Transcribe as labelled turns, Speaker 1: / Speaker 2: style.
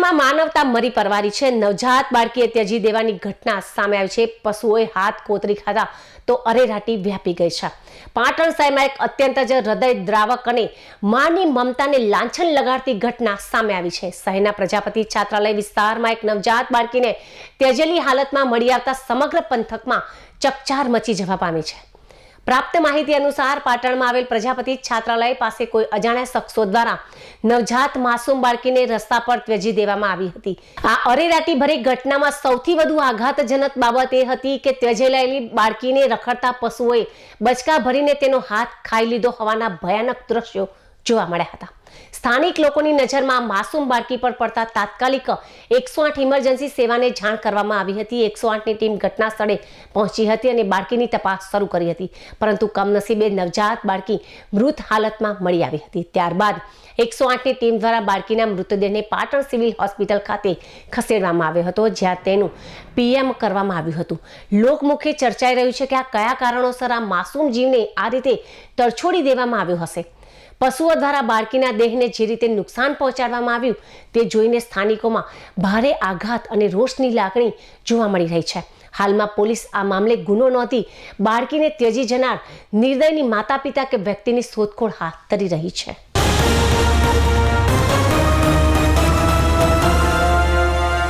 Speaker 1: પાટણમાં માનવતા મરી પરવારી છે। નવજાત બાળકીએ ત્યજી દેવાની ઘટના સામે આવી છે। પશુઓએ હાથ કોતરી ખાધા તો અરેરાટી વ્યાપી ગઈ છે। પાટણ શહેરમાં એક અત્યંત જ હૃદયદ્રાવક અને માની મમતાને લાંછન લગાડતી ઘટના સામે આવી છે। શહેરના પ્રજાપતિ છાત્રાલય વિસ્તારમાં એક નવજાત બાળકીને ત્યજેલી હાલતમાં મળી આવતા સમગ્ર પંથકમાં ચકચાર મચી જવા પામી છે। પ્રાપ્ત માહિતી અનુસાર પાટણમાં આવેલ પ્રજાપતિ છાત્રાલય પાસે કોઈ અજાણ્યા શખ્સો દ્વારા નવજાત માસૂમ બાળકીને રસ્તા પર ત્યજી દેવામાં આવી હતી। આ અરેરાટી ભરી ઘટનામાં સૌથી વધુ આઘાતજનક બાબત એ હતી કે ત્યજેલાયેલી બાળકીને રખડતા પશુઓએ બચકા ભરીને તેનો હાથ ખાઈ લીધો હોવાના ભયાનક દ્રશ્યો જોવા મળ્યા હતા। સ્થાનિક લોકોની નજરમાં માસૂમ બાળકી પર પડતા તાત્કાલિક 108 ઇમરજન્સી સેવાને જાણ કરવામાં આવી હતી। 108ની ટીમ ઘટના સ્થળે પહોંચી હતી અને બાળકીની તપાસ શરૂ કરી હતી, પરંતુ કમનસીબે નવજાત બાળકી મૃત હાલતમાં મળી આવી હતી। ત્યારબાદ 108ની ટીમ દ્વારા બાળકીના મૃતદેહને પાટણ સિવિલ હોસ્પિટલ ખાતે ખસેડવામાં આવ્યો હતો, જ્યાં તેનું પીએમ કરવામાં આવ્યું હતું। લોકમુખે ચર્ચાઈ રહ્યું છે કે આ કયા કારણોસર આ માસૂમ જીવને આ રીતે તરછોડી દેવામાં આવ્યો હશે। પશુઓ દ્વારા બાળકીના દેહને જે રીતે નુકસાન પહોંચાડવામાં આવ્યું તે જોઈને સ્થાનિકોમાં ભારે આઘાત અને રોષની લાગણી જોવા મળી રહી છે। હાલમાં પોલીસ આ મામલે ગુનો નોંધી બાળકીને ત્યજી જનાર નિર્દયની માતા પિતા કે વ્યક્તિની શોધખોળ હાથ ધરી રહી છે।